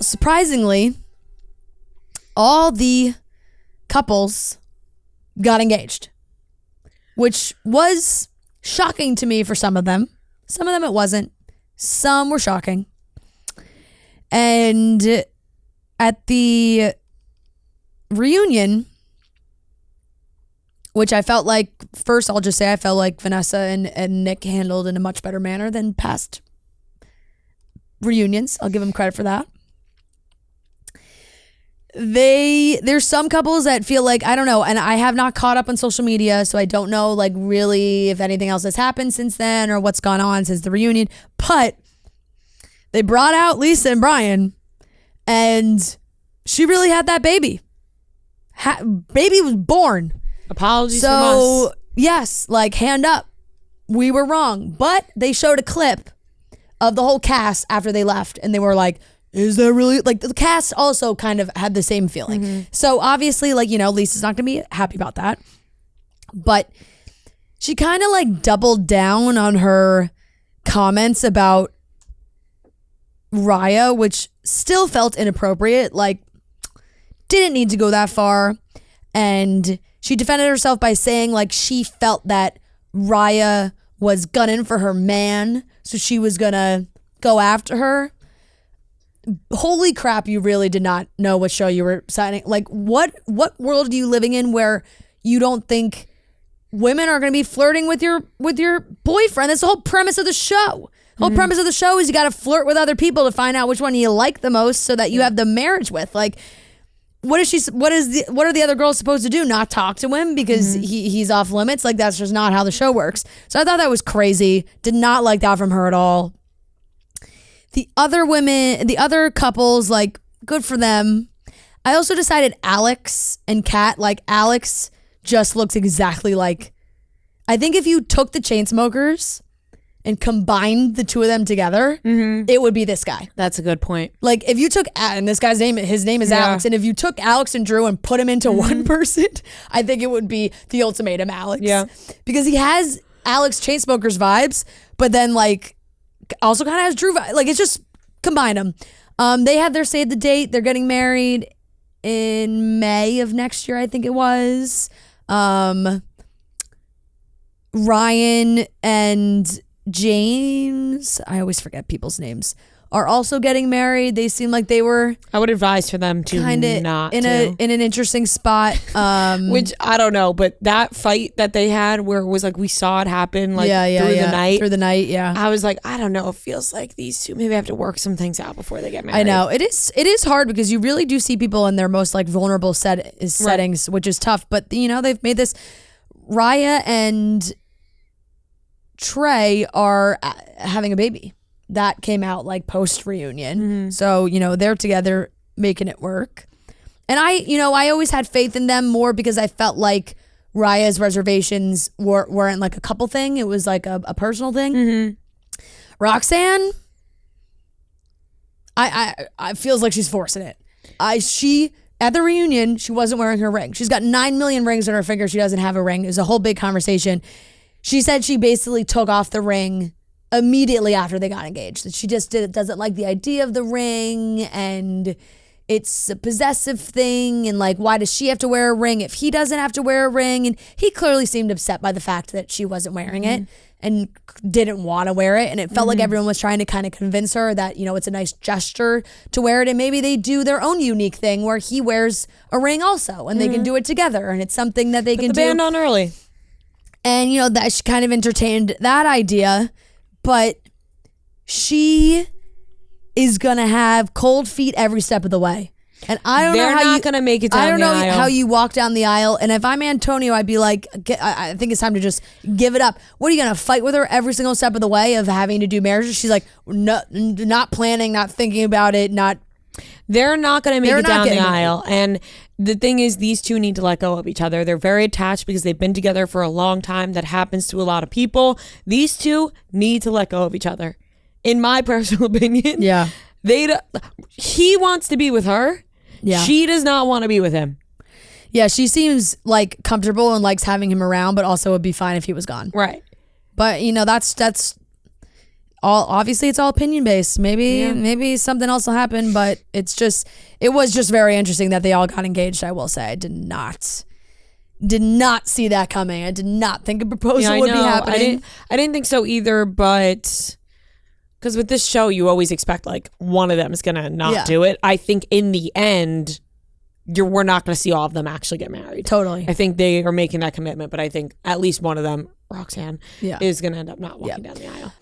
surprisingly, all the couples got engaged, which was shocking to me for some of them. Some of them it wasn't. Some were shocking. And at the reunion, which I felt like, first I'll just say I felt like Vanessa and Nick handled in a much better manner than past reunions. I'll give them credit for that. There's some couples that feel like, I don't know, and I have not caught up on social media, so I don't know like really if anything else has happened since then or what's gone on since the reunion, but they brought out Lisa and Brian and she really had that baby. Baby was born. Apologies from us. So yes, like hand up. We were wrong. But they showed a clip of the whole cast after they left and they were like, is that really, like the cast also kind of had the same feeling. Mm-hmm. So obviously like, Lisa's not gonna be happy about that. But she kind of like doubled down on her comments about Raya, which still felt inappropriate, like didn't need to go that far. And she defended herself by saying like she felt that Raya was gunning for her man, so she was gonna go after her. Holy crap, you really did not know what show you were signing. Like what world are you living in where you don't think women are gonna be flirting with your boyfriend? That's the whole premise of the show. The whole premise of the show is you gotta flirt with other people to find out which one you like the most so that you have the marriage with. Like what are the other girls supposed to do? Not talk to him because he's off limits? Like that's just not how the show works. So I thought that was crazy. Did not like that from her at all. The other couples, like good for them. I also decided Alex and Kat, like Alex just looks exactly like, I think if you took the Chainsmokers and combined the two of them together, it would be this guy. That's a good point. Like if you took, and this guy's name is Alex, and if you took Alex and Drew and put him into one person, I think it would be the Ultimatum Alex. Yeah. Because he has Alex Chainsmokers vibes, but then like also kind of has Drew vibes. Like it's just combine them. They had their save the date. They're getting married in May of next year, I think it was. Ryan and James, I always forget people's names, are also getting married. They seem like they were, I would advise for them to kinda not in an interesting spot. Which I don't know, but that fight that they had where it was like we saw it happen like through the night. Yeah. I was like, I don't know. It feels like these two maybe have to work some things out before they get married. I know. It is hard because you really do see people in their most like vulnerable settings, which is tough. But they've made this. Raya and Trey are having a baby. That came out like post reunion. So, they're together making it work. And I always had faith in them more because I felt like Raya's reservations weren't like a couple thing. It was like a personal thing. Roxanne, I feels like she's forcing it. She at the reunion, she wasn't wearing her ring. She's got 9 million rings on her finger. She doesn't have a ring. It was a whole big conversation. She said she basically took off the ring immediately after they got engaged. That she just doesn't like the idea of the ring and it's a possessive thing and like why does she have to wear a ring if he doesn't have to wear a ring? And he clearly seemed upset by the fact that she wasn't wearing it and didn't want to wear it. And it felt like everyone was trying to kind of convince her that, it's a nice gesture to wear it. And maybe they do their own unique thing where he wears a ring also and they can do it together. And it's something that they can do. Put the band on early. And, that she kind of entertained that idea. But she is going to have cold feet every step of the way. And I don't know how not going to make it down the aisle. I don't know how you walk down the aisle. And if I'm Antonio, I'd be like, I think it's time to just give it up. What are you going to fight with her every single step of the way of having to do marriages? She's like, no, not planning, not thinking about it, not. They're not going to make it down the aisle. And the thing is, these two need to let go of each other. They're very attached because they've been together for a long time. That happens to a lot of people. These two need to let go of each other. In my personal opinion. Yeah. He wants to be with her. Yeah. She does not want to be with him. Yeah, she seems like comfortable and likes having him around, but also would be fine if he was gone. Right. But that's obviously it's all opinion based. Maybe something else will happen, but it was just very interesting that they all got engaged. I will say, I did not see that coming. I did not think a proposal would be happening. I didn't think so either, but because with this show, you always expect like one of them is gonna not do it. I think in the end, we're not gonna see all of them actually get married. Totally. I think they are making that commitment, but I think at least one of them, Roxanne, is gonna end up not walking down the aisle.